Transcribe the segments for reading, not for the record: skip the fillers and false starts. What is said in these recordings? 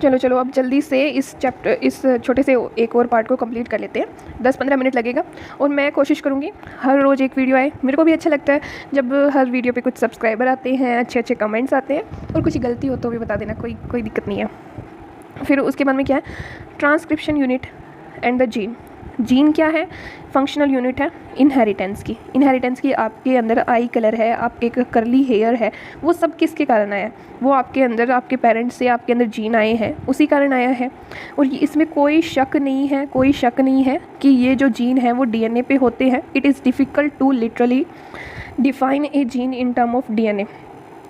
चलो अब जल्दी से इस छोटे से एक और पार्ट को कंप्लीट कर लेते हैं। 10-15 मिनट लगेगा और मैं कोशिश करूँगी हर रोज़ एक वीडियो आए। मेरे को भी अच्छा लगता है जब हर वीडियो पे कुछ सब्सक्राइबर आते हैं, अच्छे कमेंट्स आते हैं, और कुछ गलती हो तो भी बता देना, कोई दिक्कत नहीं है। फिर उसके बाद में क्या है, transcription unit and the gene क्या है, फंक्शनल यूनिट है इनहेरिटेंस की। आपके अंदर आई कलर है, आपके करली हेयर है, वो सब किसके कारण आया है? वो आपके अंदर आपके पेरेंट्स से आपके अंदर जीन आए हैं, उसी कारण आया है। और इसमें कोई शक नहीं है कि ये जो जीन है वो डीएनए पे होते हैं। It is difficult to literally define a gene in term of DNA.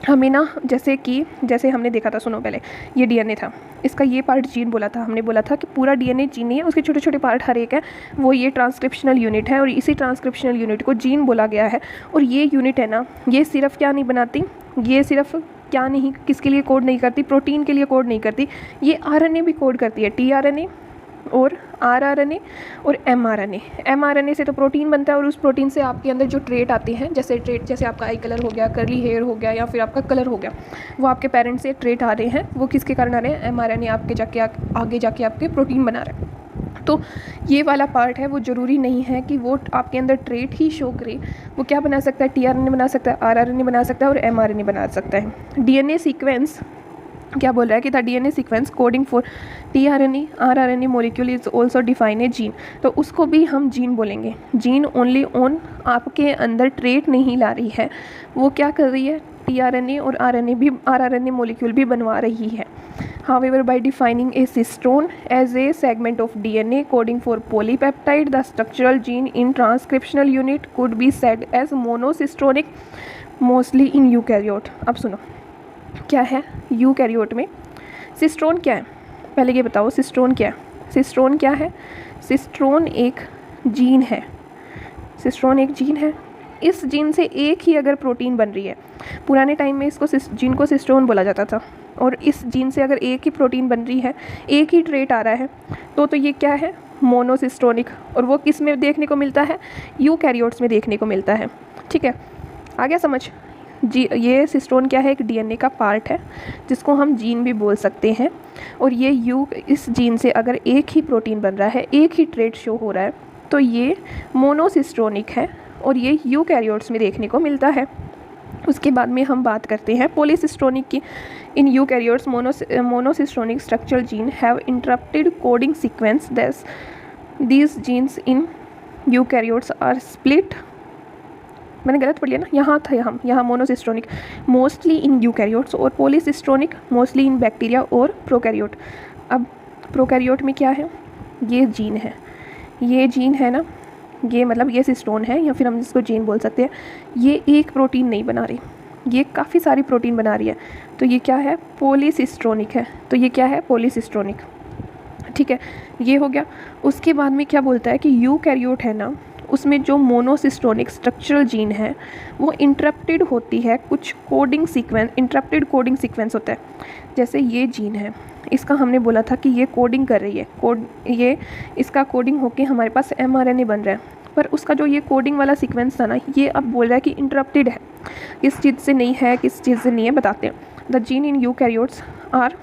हमें ना जैसे हमने देखा था, सुनो पहले, ये डीएनए था, इसका ये पार्ट जीन बोला था, हमने बोला था कि पूरा डीएनए जीन नहीं है, उसके छोटे छोटे पार्ट हर एक है, वो ये ट्रांसक्रिप्शनल यूनिट है, और इसी ट्रांसक्रिप्शनल यूनिट को जीन बोला गया है। और ये यूनिट है ना, ये सिर्फ क्या नहीं बनाती, ये सिर्फ क्या नहीं, किसके लिए कोड नहीं करती, प्रोटीन के लिए कोड नहीं करती, ये आरएनए भी कोड करती है, टीआरएनए और आरआरएनए और एमआरएनए। एमआरएनए से तो प्रोटीन बनता है, और उस प्रोटीन से आपके अंदर जो ट्रेट आते हैं, जैसे आपका आई कलर हो गया, कर्ली हेयर हो गया, या फिर आपका कलर हो गया, वो आपके पेरेंट्स से ट्रेट आ रहे हैं। वो किसके कारण आ रहे हैं? एमआरएनए आगे जाके आपके प्रोटीन बना रहे हैं। तो ये वाला पार्ट है, वो ज़रूरी नहीं है कि वो आपके अंदर ट्रेट ही शो करे। वो क्या बना सकता है? टीआरएनए बना सकता है, आरआरएनए बना सकता है, और एमआरएनए बना सकता है। डीएनए सीक्वेंस क्या बोल रहा है कि the DNA sequence coding for tRNA rRNA molecule is also define a gene. तो उसको भी हम जीन बोलेंगे। जीन ओनली ऑन आपके अंदर ट्रेट नहीं ला रही है, वो क्या कर रही है? टीआरएनए और आरआरएनए मॉलिक्यूल भी बनवा रही है। However, by defining a cistone as a segment of DNA coding for polypeptide, the structural gene in transcriptional unit could be said as monocystonic, mostly in eukaryote। अब सुनो क्या है यूकैरियोट में सिस्ट्रोन क्या है? पहले ये बताओ सिस्ट्रोन क्या है? सिस्ट्रोन क्या है? सिस्ट्रोन एक जीन है। सिस्ट्रोन एक जीन है। इस जीन से एक ही अगर प्रोटीन बन रही है, पुराने टाइम में इसको जीन को सिस्ट्रोन बोला जाता था, और इस जीन से अगर एक ही प्रोटीन बन रही है, एक ही ट्रेट आ रहा है, तो ये क्या है? मोनोसिस्टोनिक। और वो किस में देखने को मिलता है? यूकैरियोट्स में देखने को मिलता है। ठीक है, आ गया समझ? ये सिस्टोन क्या है? एक डीएनए का पार्ट है जिसको हम जीन भी बोल सकते हैं। और ये इस जीन से अगर एक ही प्रोटीन बन रहा है, एक ही ट्रेट शो हो रहा है, तो ये मोनोसिस्टोनिक है, और ये यूकैरियोट्स में देखने को मिलता है। उसके बाद में हम बात करते हैं पॉलीसिस्टोनिक की। In eukaryotes monocistronic structural gene have interrupted coding sequence, thus these genes in eukaryotes are split. मैंने गलत पढ़ लिया ना, यहाँ मोनोसिस्टोनिक मोस्टली इन यूकैरियोट्स और पॉलीसिस्टोनिक मोस्टली इन बैक्टीरिया और प्रोकैरियोट। अब प्रोकैरियोट में क्या है? ये जीन है ना, ये मतलब ये सिस्टोन है, या फिर हम इसको जीन बोल सकते हैं। ये एक प्रोटीन नहीं बना रही, ये काफ़ी सारी प्रोटीन बना रही है, तो ये क्या है? पॉलीसिस्टोनिक है। तो ये क्या है? पॉलीसिस्टोनिक। ठीक है, ये हो गया। उसके बाद में क्या बोलता है कि यूकैरियोट है ना, उसमें जो मोनोसिस्टोनिक स्ट्रक्चरल जीन है वो इंटरप्टेड होती है, कुछ coding sequence, interrupted coding sequence होता है। जैसे ये जीन है, इसका हमने बोला था कि ये कोडिंग कर रही है, ये इसका कोडिंग होके हमारे पास एमआरएनए बन रहा है, पर उसका जो ये कोडिंग वाला सीक्वेंस था ना, ये अब बोल रहा है कि इंटरप्टेड है, किस चीज़ से नहीं है, किस चीज़ से नहीं है, बताते हैं। The gene in eukaryotes are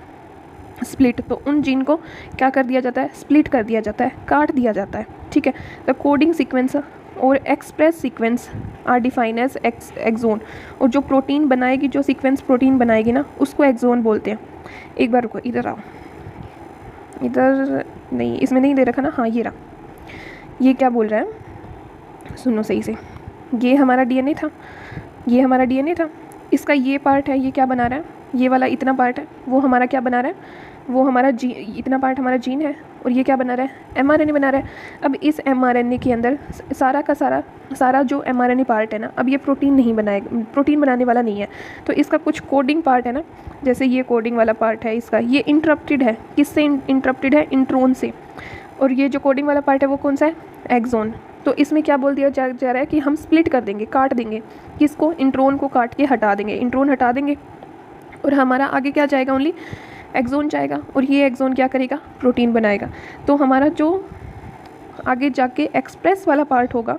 split. तो उन जीन को क्या कर दिया जाता है? स्प्लिट कर दिया जाता है, काट दिया जाता है। ठीक है, द कोडिंग सीक्वेंस और express sequence are define as exon. और जो प्रोटीन बनाएगी, जो सीक्वेंस प्रोटीन बनाएगी ना, उसको एक्सोन बोलते हैं। एक बार रुको, इधर आओ, इधर नहीं, इसमें नहीं दे रखा ना, हाँ ये रहा। ये क्या बोल रहा है? सुनो सही से, ये हमारा डीएनए था, इसका ये पार्ट है, ये क्या बना रहा है? ये वाला इतना पार्ट है, वो हमारा क्या बना रहा है? वो हमारा इतना पार्ट हमारा जीन है, और ये क्या बना रहा है? एमआरएनए बना रहा है। अब इस एमआरएनए के अंदर सारा का सारा जो एमआरएनए पार्ट है ना, अब ये प्रोटीन नहीं बनाएगा, प्रोटीन बनाने वाला नहीं है, तो इसका कुछ कोडिंग पार्ट है ना, जैसे ये कोडिंग वाला पार्ट है इसका, ये इंटरप्टेड है। किससे इंटरप्टेड है? इंट्रोन से। और ये जो कोडिंग वाला पार्ट है वो कौन सा है? एक्सोन। तो इसमें क्या बोल दिया जा रहा है कि हम स्प्लिट कर देंगे, काट देंगे। किसको? इंट्रोन को काट के हटा देंगे, इंट्रोन हटा देंगे, और हमारा आगे क्या जाएगा? ओनली एक्सोन जाएगा, और ये एक्सोन क्या करेगा? प्रोटीन बनाएगा। तो हमारा जो आगे जाके एक्सप्रेस वाला पार्ट होगा,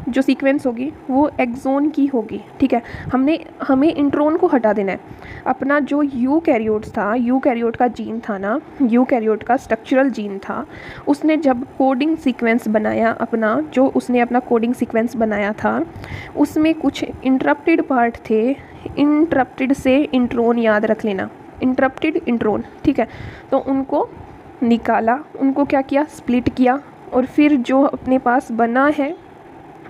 जो सीक्वेंस होगी वो एक्सोन की होगी। ठीक है, हमें इंट्रोन को हटा देना है। अपना जो यूकैरियोट था, यूकैरियोट का जीन था ना, यूकैरियोट का स्ट्रक्चरल जीन था, उसने जब कोडिंग सीक्वेंस बनाया अपना, जो उसने अपना कोडिंग सीक्वेंस बनाया था, उसमें कुछ इंटरप्टेड पार्ट थे। इंटरप्टेड से इंट्रोन याद रख लेना, इंटरप्टेड इंट्रोन। ठीक है, तो उनको निकाला, उनको क्या किया, स्प्लिट किया, और फिर जो अपने पास बना है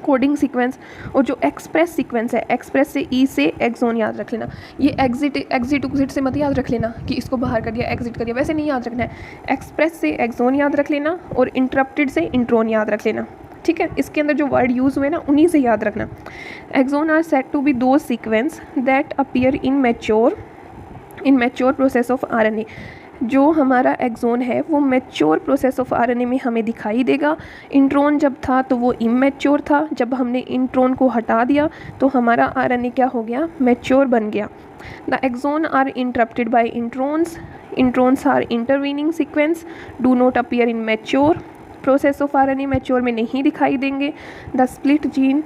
कोडिंग सीक्वेंस और जो एक्सप्रेस सीक्वेंस है, एक्सप्रेस से ई से एक्सोन याद रख लेना। ये एग्जिट से मत याद रख लेना कि इसको बाहर कर दिया, एग्जिट कर दिया, वैसे नहीं याद रखना है। एक्सप्रेस से एक्सोन याद रख लेना और इंटरप्टेड से इंट्रोन याद रख लेना। ठीक है, इसके अंदर जो वर्ड यूज़ हुए ना उन्हीं से याद रखना। Exon are said to be the sequence that appear in mature process of RNA. जो हमारा एक्सोन है वो मैच्योर प्रोसेस ऑफ आरएनए में हमें दिखाई देगा। इंट्रोन जब था तो वो इमैच्योर था, जब हमने इंट्रोन को हटा दिया तो हमारा आरएनए क्या हो गया, मैच्योर बन गया। The exon are interrupted by introns are intervening sequence do not appear in mature process of RNA, mature में नहीं दिखाई देंगे। The split gene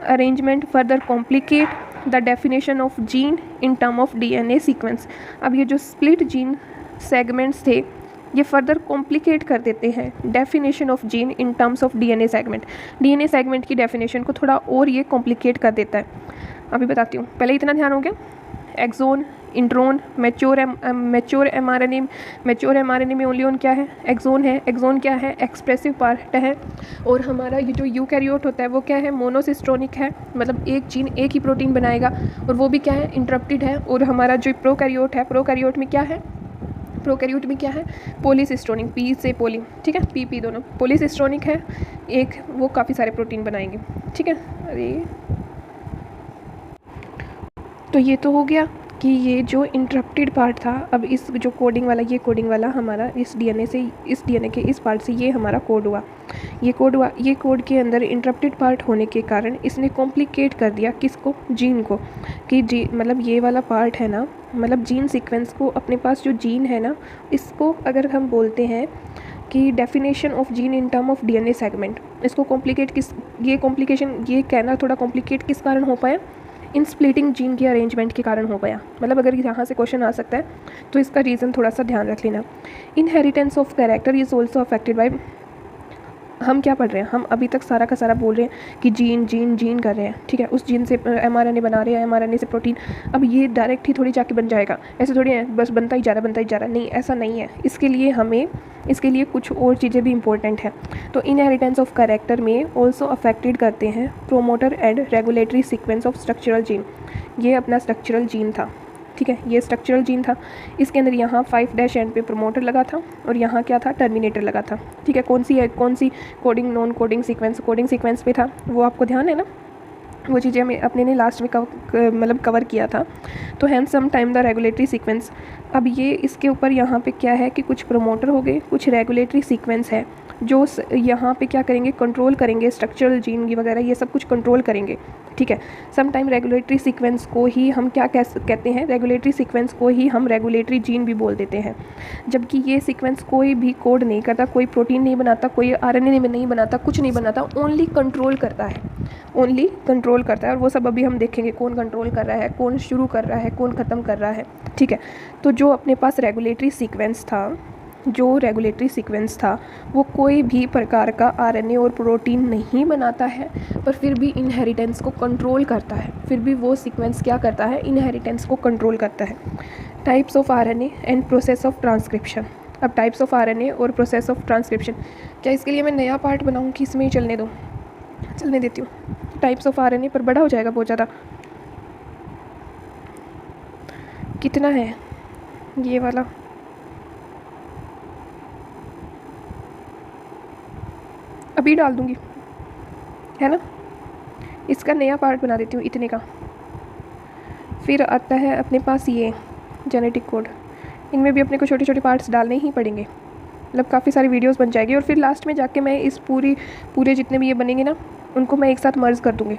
arrangement further complicate the definition of gene in term of DNA sequence. अब ये जो split gene segments थे ये further complicate कर देते हैं definition of gene in terms of DNA segment. DNA segment की डेफिनेशन को थोड़ा और ये कॉम्प्लिकेट कर देता है। अभी बताती हूँ, पहले इतना ध्यान हो गया, exon, intron, mature mRNA. Mature mRNA में ओनली क्या है, एक्सोन है। एक्सोन क्या है, एक्सप्रेसिव पार्ट है। और हमारा ये जो यूकैरियोट होता है वो क्या है, मोनोसिस्टोनिक है, मतलब एक जीन एक ही प्रोटीन बनाएगा, और वो भी क्या है, इंटरप्टेड है। और हमारा जो प्रोकैरियोट है, प्रोकैरियोट में क्या है, प्रोकैरियोट में क्या है, पॉलीसिस्टोनिक, पी से पोली, ठीक है, पी दोनों पॉलीसिस्टोनिक है एक, वो काफ़ी सारे प्रोटीन बनाएंगे। ठीक है, अरे तो ये तो हो गया कि ये जो इंटरप्टेड पार्ट था। अब इस जो कोडिंग वाला, ये कोडिंग वाला हमारा इस डीएनए के इस पार्ट से ये हमारा कोड हुआ, ये कोड के अंदर इंटरप्टेड पार्ट होने के कारण इसने कॉम्प्लिकेट कर दिया किसको, जीन को, कि जी मतलब ये वाला पार्ट है ना, मतलब जीन सीक्वेंस को, अपने पास जो जीन है ना, इसको अगर हम बोलते हैं कि definition of gene in term of DNA segment, इसको ये कहना थोड़ा कॉम्प्लिकेट किस कारण हो पाया, इन स्प्लिटिंग जीन के अरेंजमेंट के कारण हो गया। मतलब अगर यहाँ से क्वेश्चन आ सकता है तो इसका रीज़न थोड़ा सा ध्यान रख लेना। Inheritance of character is also affected by, हम क्या पढ़ रहे हैं, हम अभी तक सारा का सारा बोल रहे हैं कि जीन कर रहे हैं। ठीक है, उस जीन से एमआरएनए बना रहे हैं, एमआरएनए से प्रोटीन। अब ये डायरेक्ट ही थोड़ी जाके बन जाएगा, ऐसे थोड़ी है बस बनता ही जा रहा, नहीं, ऐसा नहीं है। इसके लिए कुछ और चीज़ें भी इंपॉर्टेंट हैं। तो इनहेरिटेंस ऑफ कैरेक्टर में ऑल्सो अफेक्टेड करते हैं promoter and regulatory sequence of structural gene. ये अपना स्ट्रक्चरल जीन था। ठीक है, ये स्ट्रक्चरल जीन था, इसके अंदर यहाँ 5' एंड पे प्रोमोटर लगा था और यहाँ क्या था, टर्मिनेटर लगा था। ठीक है, कौन सी कोडिंग, नॉन कोडिंग सीक्वेंस पे था, वो आपको ध्यान है ना, वो चीज़ें हमें अपने ने लास्ट में कवर किया था। तो hand some time the regulatory sequence. अब ये इसके ऊपर यहाँ पे क्या है कि कुछ प्रोमोटर हो गए, कुछ रेगुलेटरी सीक्वेंस है जो यहाँ पे क्या करेंगे, कंट्रोल करेंगे स्ट्रक्चरल जीन वगैरह, ये सब कुछ कंट्रोल करेंगे। ठीक है, सम टाइम रेगुलेटरी सीक्वेंस को ही हम क्या कहते हैं, रेगुलेटरी सीक्वेंस को ही हम रेगुलेटरी जीन भी बोल देते हैं। जबकि ये सीक्वेंस कोई भी कोड नहीं करता, कोई प्रोटीन नहीं बनाता, कोई आरएनए नहीं बनाता, कुछ नहीं बनाता, ओनली कंट्रोल करता है। और वो सब अभी हम देखेंगे, कौन कंट्रोल कर रहा है, कौन शुरू कर रहा है, कौन ख़त्म कर रहा है। ठीक है, तो जो अपने पास रेगुलेटरी सीक्वेंस था वो कोई भी प्रकार का आरएनए और प्रोटीन नहीं बनाता है, पर फिर भी इनहेरिटेंस को कंट्रोल करता है। फिर भी वो सीक्वेंस क्या करता है, इनहेरिटेंस को कंट्रोल करता है। Types of RNA and process of transcription. अब टाइप्स ऑफ आरएनए और प्रोसेस ऑफ ट्रांसक्रिप्शन, क्या इसके लिए मैं नया पार्ट बनाऊँ कि इसमें ही चलने देती हूँ। टाइप्स ऑफ आरएनए पर बड़ा हो जाएगा बहुत ज़्यादा। कितना है ये वाला, अभी डाल दूँगी, है ना। इसका नया पार्ट बना देती हूँ इतने का। फिर आता है अपने पास ये जेनेटिक कोड, इनमें भी अपने को छोटे छोटे पार्ट्स डालने ही पड़ेंगे, मतलब काफ़ी सारी वीडियोस बन जाएगी। और फिर लास्ट में जाके मैं इस पूरे जितने भी ये बनेंगे ना, उनको मैं एक साथ मर्ज कर दूँगी।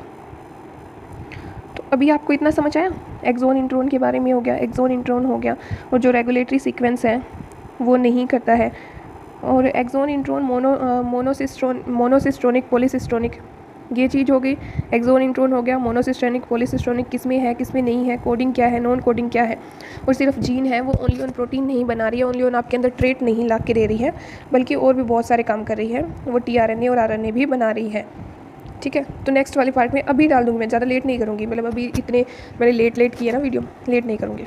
तो अभी आपको इतना समझ आया, एक्सोन इंट्रोन के बारे में हो गया, एक्सोन इंट्रोन हो गया। और जो रेगुलेटरी सीक्वेंस है वो नहीं करता है, और एक्सोन, इंट्रोन, मोनोसिस्टोनिक, पॉलीसिस्टोनिक, ये चीज़ हो गई। एक्सोन, इंट्रोन हो गया, मोनोसिस्टोनिक, पॉलीसिस्टोनिक किस में है, किस में नहीं है, कोडिंग क्या है, नॉन कोडिंग क्या है। और सिर्फ जीन है, वो ओनली ऑन प्रोटीन नहीं बना रही है, ओनली ऑन आपके अंदर ट्रेट नहीं ला के दे रही है, बल्कि और भी बहुत सारे काम कर रही है, वो tRNA और RNA भी बना रही है। ठीक है, तो नेक्स्ट वाले पार्ट में अभी डाल दूँगी, मैं ज़्यादा लेट नहीं करूँगी, मतलब अभी इतने मैंने लेट किया ना वीडियो, लेट नहीं करूँगी।